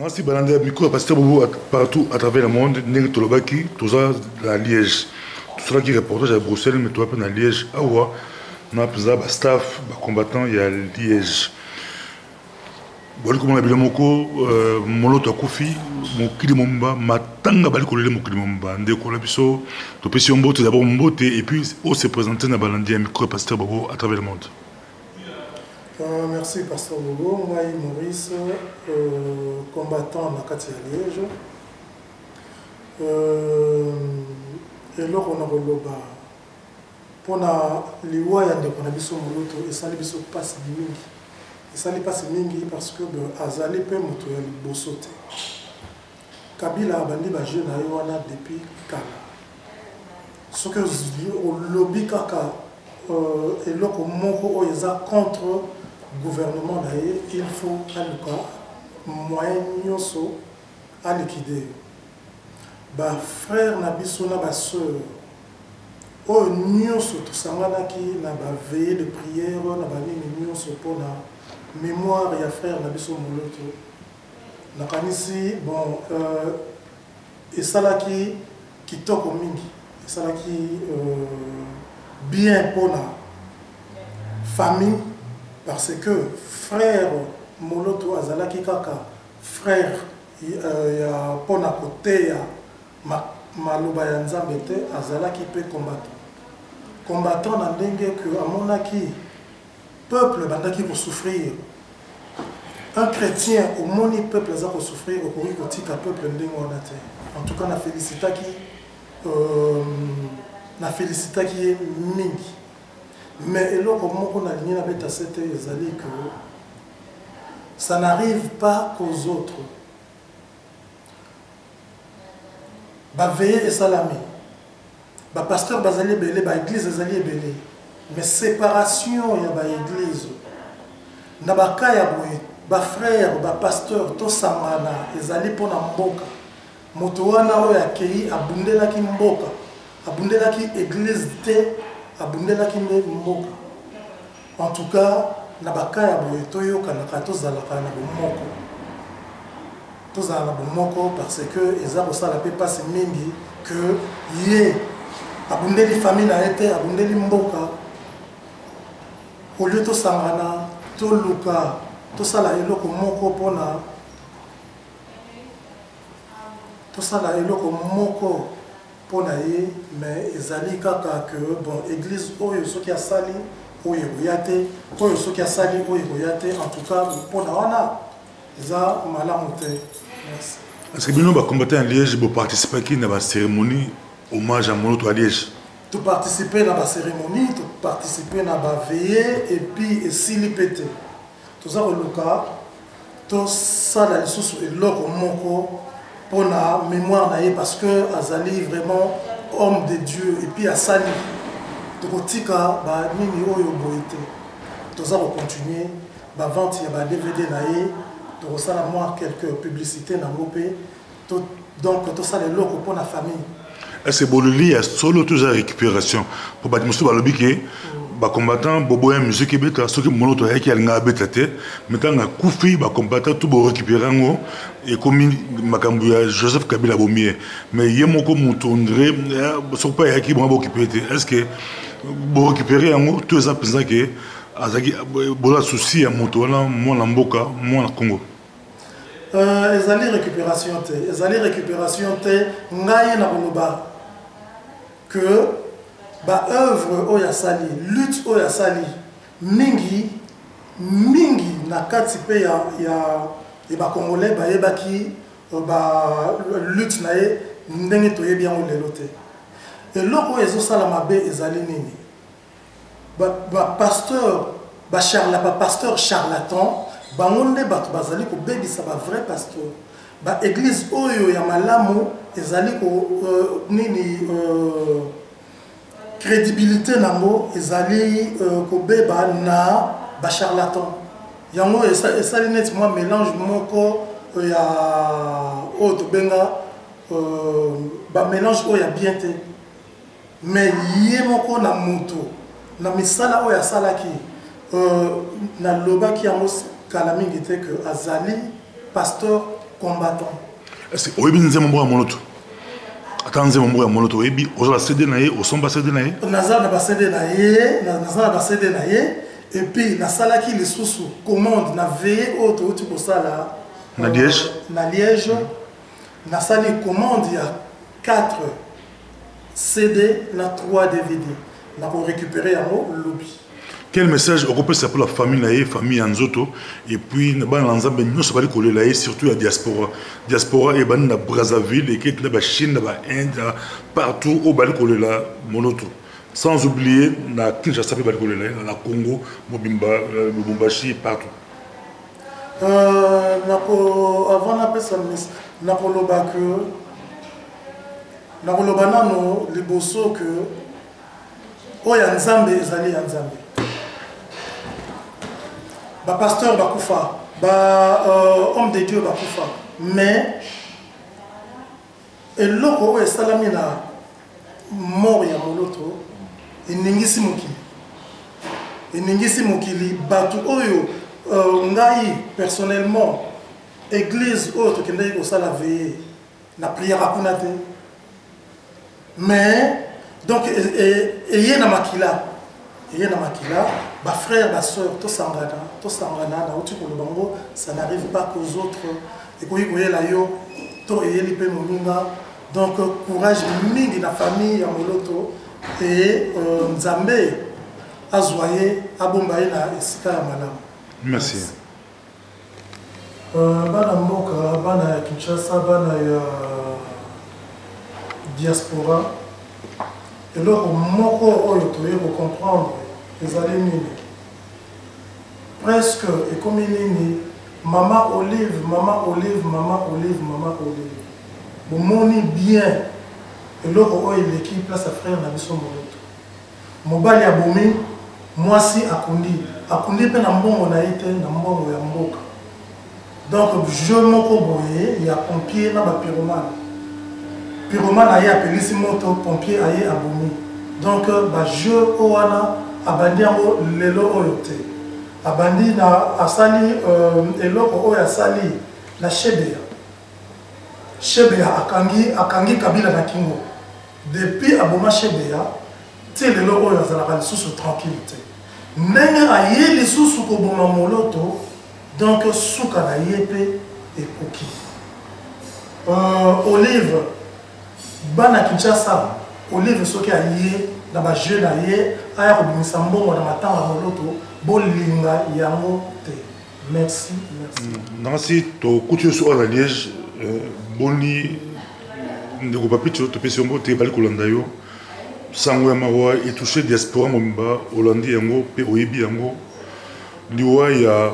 Merci Balanda, micro pasteur Bobo partout à travers le monde. N'est Tolobaki, tout ça à Liège. Tout cela qui est reportage à Bruxelles, mais tout à à Liège. Ah ouais, on a besoin de staff, de combattants, il y a Liège. Voilà comment on a bien moko, moloto akufi, mokili momba, matanga bali kolele mokili momba. Ndeko la biso, to pesi mbote d'abord mbote et puis on se présenter na Balanda, micro pasteur Bobo à travers le monde. Merci Pasteur Bobo, moi Maurice, combattant à Nakati à Liège. Et là on a relevé pour la loi et la biso moloto et ça les biso passe mingi. Et ça les passe mingi parce que azali pe moto ya bosote. Kabila abandi ba jeune na wana depuis kala. Ce que au lobby kaka et là moko o eza contre gouvernement d'ailleurs, il faut en tout cas moyen nyonso à liquider. Ba frère na biso na ba sœur o nyonso to sangana ki na ba veillée de prière na ba nini nyonso pour la mémoire ya frère na biso moloto. Na kanisi bon et ça là qui toko mingi, et ça là qui bien pour la famille. Parce que frère Moloto Azalaki Kaka, frère pour à côté Maloba Yanzambete, Azalaki peut combattre. Combattant dans dengue que à mon acquis, peuple bandaki pour souffrir. Un chrétien au moni peuple za pour souffrir au courrier kotika peuple ndengo nate. En tout cas na félicita qui est mingi. Mais là, comme on a ligné avec ta que ça n'arrive pas qu'aux autres. Bah veiller et salamé. Bah pasteur bazali belé, bah église bazali belé. Mais séparation ya bah église. Na ba kaya boye, bah frère, bah pasteur to samana, ezali pona mboka. Moto wana oyo akei abundela ki mboka. Abundela ki église te. Abundela ki mboka. En tout cas, na bakaya boye toyo kanaka tozalaka na bomoko. Tozala na bomoko parce que eza kosala pe passe mingi que ye abundeli famille na été abundeli mboka. Au lieu to sangana to luka to sala eloko moko pona to sala eloko moko mais ezali kaka que bon église oyo soki a sali oyo boyate oyo soki a sali oyo boyate en tout cas pour wana eza malamu te. Merci. Est-ce que bino ba combattant à Liège bo participer qui na ba cérémonie hommage à Moloto à Liège? Tout participer na ba cérémonie, tout participer na ba veillée et puis esili pété. Tout ça luka to sala lisusu eloko moko pour la mémoire parce que Azali vraiment homme de Dieu et puis Asali tokotika ba nini oyo boité toza ko continuer ba vente ya ba DVD naé to sala moi quelques publicités na ngopé donc to sala loko pour la famille. Est-ce que bolili ya solo toujours récupération pour ba musu ba lobike ba combattant bobo ya musique beta soki Moloto ya ki alinga beta te metanga kufi ba combattant tout bo récupérer ngo et comme makambu ya Joseph Kabila bomie mais yemoko mutondre so pas ya ki bon occuper est-ce que bo récupérer ngo tout ça pensant que azaki bola souci ya moto wana mona mboka mona Congo ezali récupération te ngai na boloba que ba œuvre oya sali lutte oya sali mingi na kati pe ya ba congolais ba yebaki ba lutte na ye ndenge to yebi yango lelo te et loko ezo sala mabe ezali nini ba pasteur charlatan bango nde bato bazali ko bebisa ba vrai pasteur ba église oyo ya malamu ezali ko nini crédibilité nango ezali kobeba na ba charlatan yango esali net moi mélange moko ya autre benga ba mélange oya bien te mais yé moko na moto na misala oya salaki na lobaki yango kala mingi te que azali pasteur combattant. Est-ce que oyebi nzembo mbo ya moloto ata nzembo mbo ya moloto oyebi ozala CD na ye osomba CD na ye naza na ba CD na ye naza na ba CD na ye et puis nasalaki lisusu commande na veille auto uti kosala na Liège nasali commande il y a 4 CD na 3 DVD na ko récupérer en lobby. Quel message au ça pour la famille naïe, famille Anzoto et puis na l'ensemble nous ça va coller là surtout la diaspora et ban na Brazzaville et qui na ba Chine na ba Inde partout au bal coller là monoto sans oublier na Kinshasa ba coller là na Congo Mobimba Lubumbashi partout avant la pesa na koloba que na koloba nano liboso que oya nzambe ezali ya nzambe ba pasteur bakufa homme de Dieu bakufa mais eloko oyo esalami na mort ya moloto eningisi mokili bato oyo ngai personnellement église oyo tokendaki kosala veille na prière akuna te mais donc eye na makila ba frères, ba sœurs, tout sangana, na uti ko bango, ça n'arrive pas qu'aux autres. Et ko yiko yela yo, to eyeli pe molunga. Donc courage mingi na famille ya moloto et nzambe azwaye abombaye na esika ya malamu. Merci. Bana mboka, bana ya Kinshasa, bana ya diaspora. Et là moko oyo toye ko comprendre les années presque et comme nini maman Olive vous moni bien et l'autre il l'équipe place à frère na biso moloto mobali abomi moi si akundi pe na mbongo na ite na mbongo ya mboka donc je moko boye il y a pompier na ba pyromane aye apelisi moto pompier aye abomi donc ba jeu owana abandi yango lelo oyo te abandi na asali eloko oyo asali na shebeya akangi kabila na kingo depuis aboma shebeya ti lelo oyo azalaka lisusu tranquille te ndenge aye lisusu koboma moloto donc suka na ye mpe ekoki Olive bana Kinshasa Olive soki aye na ba jeu na ye aya kobimisa mbongo na matanga moloto bolinga yango te. Merci. Nansi to couture sur la Liège boni ndeko papito to pesi mbo te bali kolanda yo sango ya mawa et toucher diaspora momba Hollandi yango pe oyebi yango liwa ya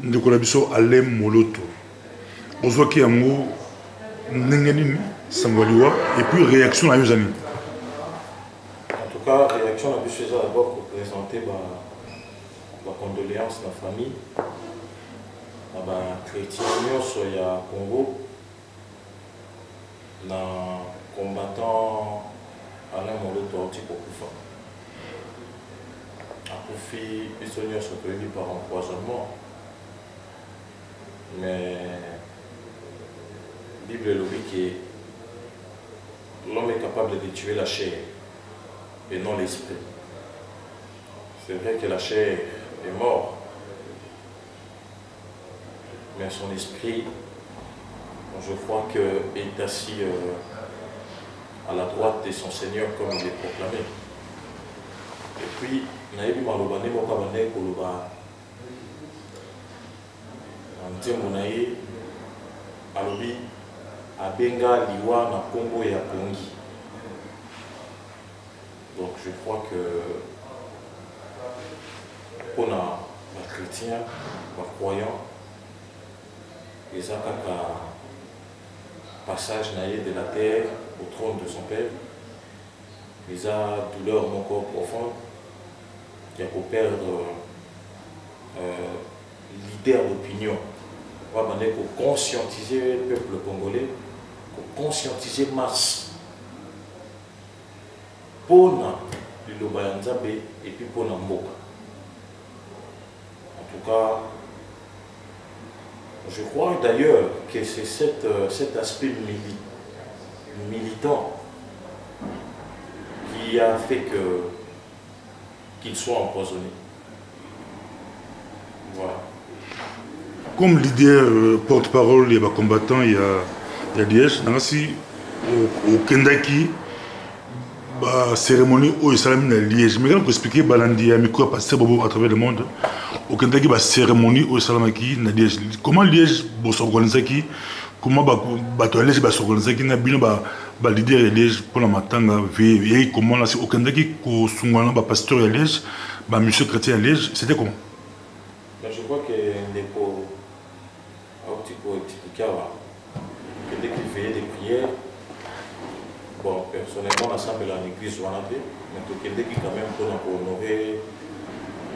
ndeko na biso Alem Moloto ozwaki yango ndenge nini sango liwa et puis réaction na yo zani. La réaction a pu d'abord pour présenter ma condoléance à la famille, à la chrétien sur le Congo, na combattant Alain Moloto Oti Kokufa. Akufi, prisonnier sont prévenus par empoisonnement, mais la Bible est que l'homme est capable de tuer la chair et non l'esprit. C'est vrai que la chair est morte, mais son esprit, je crois qu'il est assis à la droite de son Seigneur comme il est proclamé. Et puis, naïbi malobane mokabane koloba ntembo naye alobi abenga liwa na Congo ya Pongi. Donc je crois que pour les chrétiens, les croyants, ils ont un passage de la terre au trône de son Père. Ils ont douleur mon corps profond qui a pour perdre leader d'opinion. On va conscientiser le peuple congolais, pour conscientiser masse. Pona liloba ya Nzambe et puis pona mboka. En tout cas, Je crois d'ailleurs que c'est cet aspect militant qui a fait qu'il soit empoisonné. Voilà. Comme leader porte-parole, il y a des combattants, il y a des gens au Kendaki, la cérémonie où il s'est mis à Liège. Mais quand on explique Balandi à micro passer à travers le monde, au Kendaki, la cérémonie où il s'est mis à Liège. Comment Liège va s'organiser? Comment Liège va s'organiser? Le leader de Liège pour la matanga, et comment là, au Kendaki, le pasteur de Liège, le monsieur chrétien à Liège, c'était comment? Je crois que dès qu'il faisait des prières, bon, personnellement, l'ensemble de l'église, mais dès qu'il quand même pour honorer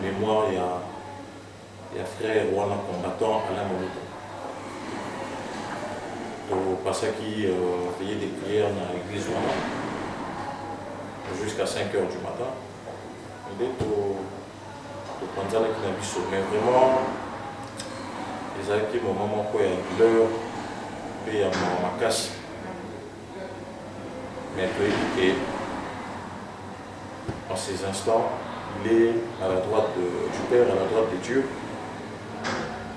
mémoire, il y a frère Wana combattant Alain Moluto. Parce qu'il faisait des prières dans l'église jusqu'à 5 h du matin. Mais vraiment, ils avaient pris mon moment où il y a une douleur, puis il y a ma casse. Mais en ces instants, il est à la droite du Père, à la droite de Dieu.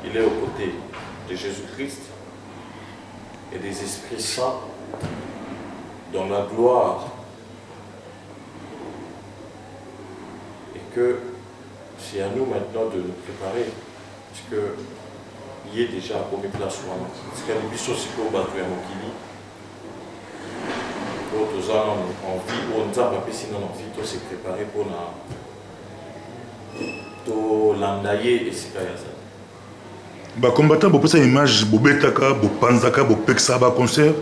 Il est aux côtés de Jésus-Christ et des esprits saints dans la gloire. Et que c'est à nous maintenant de nous préparer, parce qu'il y est déjà à première place. Parce qu'il y a des bisous aussi pour battre un mokili. D'autres gens ont envie, on nous a pas sinon envie de se préparer pour l'endailler et ce qu'il y a. Les combattants ont une image, bobetaka, bopanzaka, bopeksa, concert.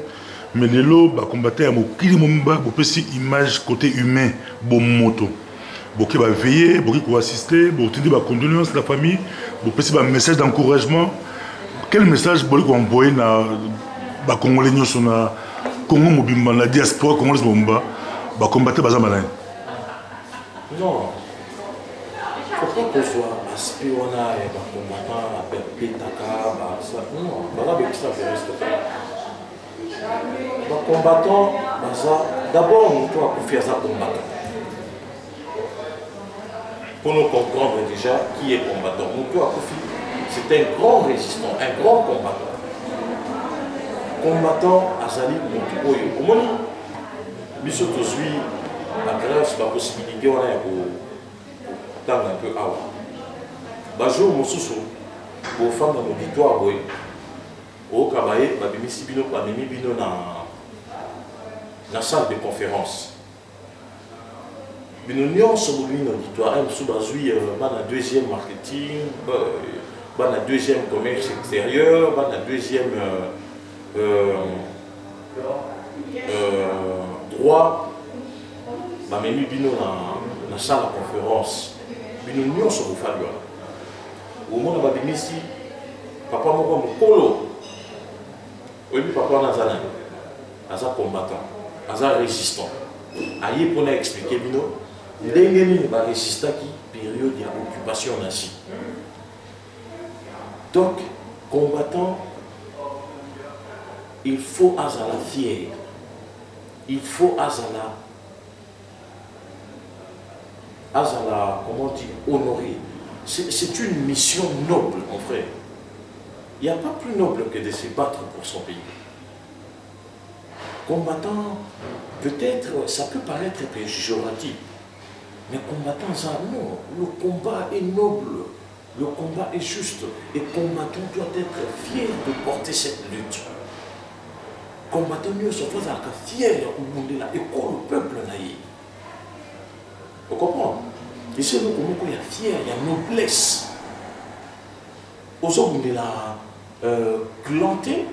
Mais les combattants ont une image côté humain, moto. Beaucoup va veiller, beaucoup va assister, beaucoup va condoléances de la famille, beaucoup va un message d'encouragement. Quel message vous envoyer à les Congolais sur la Congo, la diaspora congolaise, va combattre les malins? Non. Il ne faut pas qu'on soit aspect, on a des combattants, des pétaka, non, les combattants, d'abord, on doit faire ça combattant. Pour nous comprendre déjà qui est combattant. Moutou Akoufi, c'est un grand résistant, un grand combattant. Combattant Azali Moutou Oyo. Au moins, Bissot Osui, à grâce de la possibilité, on a pour tendre un peu à Bajo Moussousou, pour faire dans l'auditoire, au Kabaye, Babimisi Bino, Babimi Bino dans la salle de conférence. Mais nous avons sur l'auditoire, nous avons un deuxième marketing, un deuxième commerce extérieur, un deuxième droit. Nous avons dans la salle de conférence. Nous avons sur l'auditoire. Au moment où nous ici, papa m'a dit polo. Oui, papa n'a pas un combattant, un résistant. Aïe pour nous expliquer, il va résister à la période d'occupation nazie. Donc, combattant, il faut à la fière, il faut à la comment dire, honorer. C'est une mission noble, mon frère. Il n'y a pas plus noble que de se battre pour son pays. Combattant, peut-être, ça peut paraître péjoratif. Mais combattant, ça, non, le combat est noble, le combat est juste, et combattant doit être fier de porter cette lutte. Combattant mieux se faire fier au monde là, et quoi le peuple naïf. Vous comprenez? Et c'est nous comment il y a fier, il y a noblesse. Aux hommes de la clanté,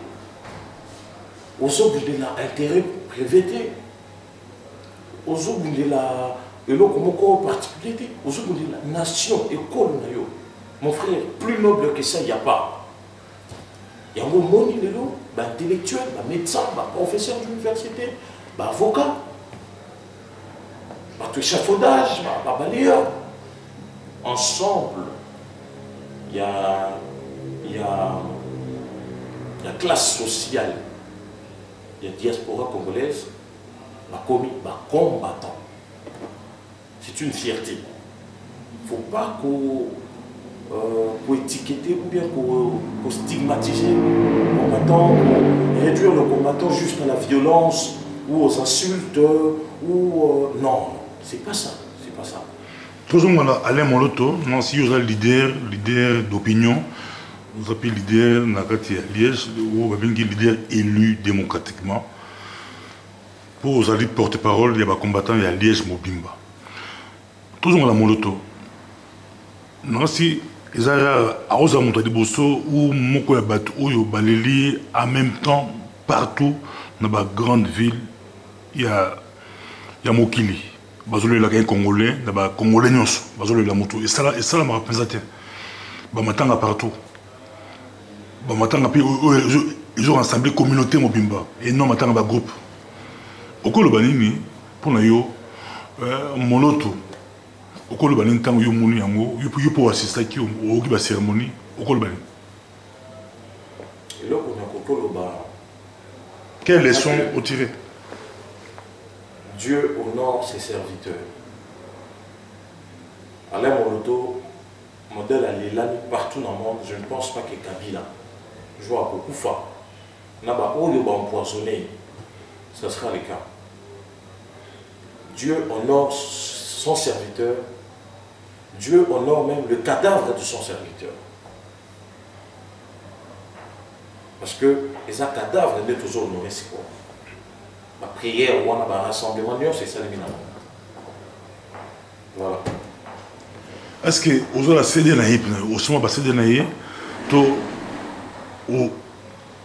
aux hommes de la intérêt privé, aux hommes de la et là, comme particularité, aux autres de la nation, école, mon frère, plus noble que ça, il n'y a pas. Il y a un monde, intellectuel, médecin, professeur d'université, avocat, échafaudage, balayeur. Ensemble, il y a la classe sociale, la diaspora congolaise, m'a commis, m'a combattant. C'est une fierté. Il ne faut pas qu'on étiqueter ou bien qu'on stigmatiser le combattant, réduire le combattant juste à la violence ou aux insultes ou non, c'est pas ça, c'est pas ça. Toujours moi Alain Moloto, non si vous êtes leader d'opinion, vous appelez leader Nakati à Liège ou leader élu démocratiquement. Pour vous aller porte-parole, il y a des combattants il y a Liège Mobimba. Toujours la Moloto. Non si ils ont à Osamonta de Bosso ou Moko Yabat ou Baleli en même temps partout dans la grande ville il y a Mokili. Bazolo la Congolais, dans Congolais nyonso, bazolo la moto. Et ça la m'a représenté. Bamatanga partout. Bamatanga puis ils ont rassemblé communauté Mobimba et non matanga ba groupe. Okolo banini pour na yo Moloto. Okolo banini tango yo moni yango yo pour assister qui au ki ba cérémonie okolo banini. Et là on a kokolo ba. Quelle leçon au tiré? Dieu honore ses serviteurs. Alain Moloto, modèle à l'Elani partout dans le monde, je ne pense pas que Kabila. Je vois beaucoup de fois. Naba Oyo va empoisonner, ça sera le cas. Dieu honore son serviteur. Dieu honore même le cadavre de son serviteur. Parce que les cadavres ne sont toujours honorés, c'est quoi? La prière ou un rassemblement, c'est ça le minimum. Voilà. Est-ce que vous avez cédé na yip na au moment cédé na yé to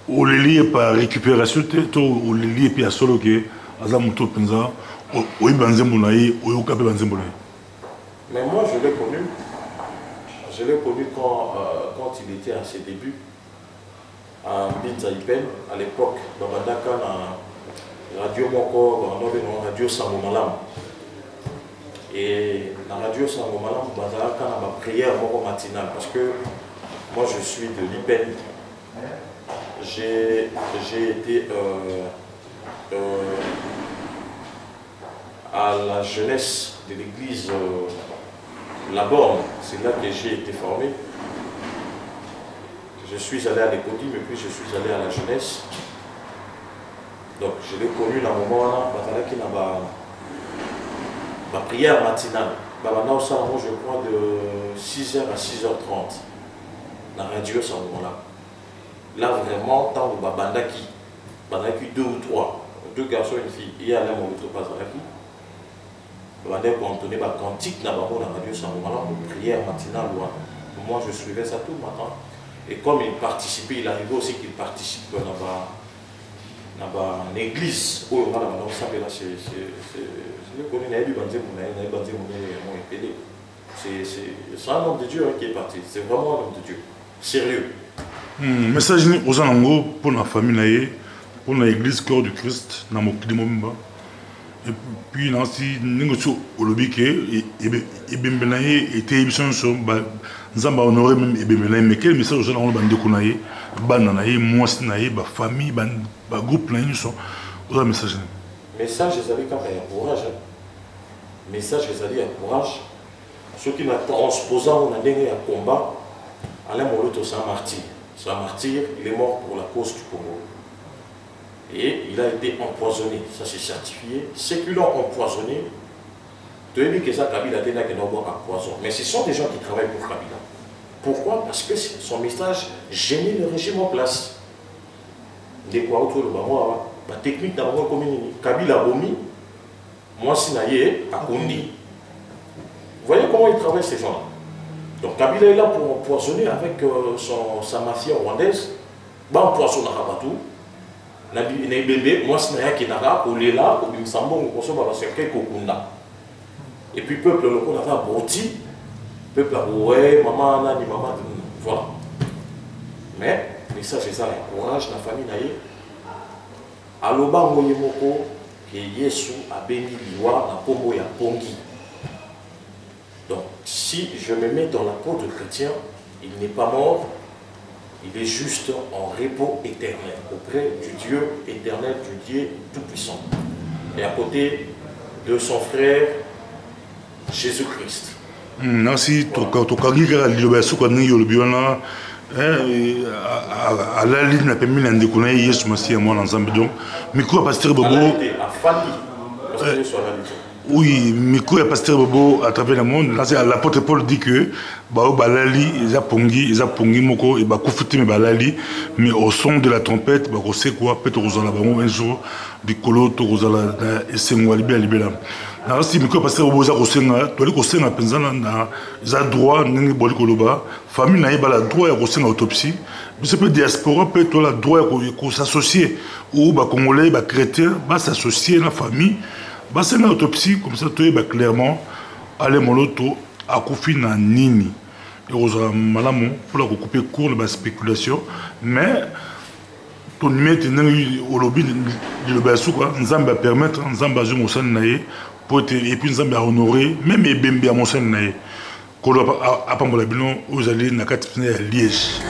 au lié par récupération to au lié puis à solo que azamuto penza au ibanzembo na yé au yokape banzembo na yé. Mais moi je l'ai connu. Je l'ai connu quand il était à ses débuts à Binzaïpen à l'époque dans Bandaka Radio Moko, Radio Sangomalam. Et dans Radio Sangomalam, on a ma prière matinale parce que moi je suis de l'IPEN. J'ai été à la jeunesse de l'église La Borne. C'est là que j'ai été formé. Je suis allé à l'école, mais puis je suis allé à la jeunesse. Donc je l'ai connu dans le moment là, qui n'a pas ma prière matinale. Moi je crois de 6h à 6h30 dans la radio à ce moment-là. Là vraiment, tant que Bandaki, 2 ou 3, 2 garçons et une fille, il y a un Moloto Pazalaki. Bandaki pour entonner ma cantique dans la radio à ce moment-là, pour prière matinale. Moi je suivais ça tout le matin. Et comme il participait, il arrivait aussi qu'il participe dans une église où on a c'est un homme de Dieu qui est parti. C'est vraiment un homme de Dieu. Sérieux. Message aux Anango pour la famille, pour l'église Cœur du Christ, dans mon Mobimba. Et puis, Nancy, Ningosu, Olobike, et Bembenaye, et Téébison, Zamba honoré même Ebembenaye, mais quel message aux Anango Bandekunaye, Bananaye, Moisnaye, famille, groupe, aux message. Message, ils avaient quand même un courage. Message, ils avaient un courage. Ceux qui n'ont transposé un combat, Alain Moloto, c'est un martyr. C'est un martyr, il est mort pour la cause du Congo. Et il a été empoisonné, ça c'est certifié. Ceux qui l'ont empoisonné, tu as dit que ça, Kabila a été empoisonné. Mais ce sont des gens qui travaillent pour Kabila. Pourquoi? Parce que son message gênait le régime en place. De quoi autour de moi, la technique dans le commune, Kabila Bomi, moi Sinaye, à Kundi. Vous voyez comment ils travaillent ces gens-là? Donc Kabila est là pour empoisonner avec sa mafia rwandaise. Empoisonner à Rabatou. Moi Sinaye qui n'a pas là, au Bimsambo, et puis peuple local a fait Boti, peuple a ouais, maman, nani, maman, voilà. Mais ça c'est ça, le courage de la famille naïe. Aloba Moyemoko, que Yesu a béni l'Iwa, na Pombo ya Pongi. Donc, si je me mets dans la peau de chrétien, il n'est pas mort, il est juste en repos éternel, auprès du Dieu éternel, du Dieu tout-puissant. Et à côté de son frère Jésus-Christ. Merci, tokangi kaka liloba ya suka ndenge olobi wana alali na pembe na ndeko na ye Yesu Masiya mwana Nzambe. Donc micro ya pasteur Bobo oui, micro ya pasteur Bobo à travers le monde. Là c'est l'apôtre Paul dit que bao balali ils a pongi moko et ba kufiti me balali, mais au son de la trompette ba ko sait quoi peut-être aux la bango un jour bikolo to kozala esengwa libela. Alors si micro pasteur Bobo za ko senga to li ko senga penza na za droit ndenge boli koloba famille na yeba la droit ya ko senga autopsie. Ce peut diaspora peut to la droit ko s'associer ou ba congolais ba chrétien ba s'associer la famille. C'est une autopsie, comme ça, tu es clairement allé moloto à Koufi na nini. Et aux malamons, pour la couper court de la spéculation, mais ton numéro au lobby de l'Obassou, nous allons permettre, nous allons baser mon sein naïe, et puis nous allons honorer, même les bébés à mon sein naïe. Quand on a pas mon bilan, vous allez dans 4 Liège.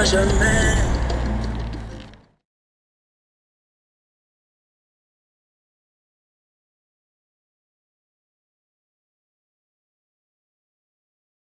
Jamais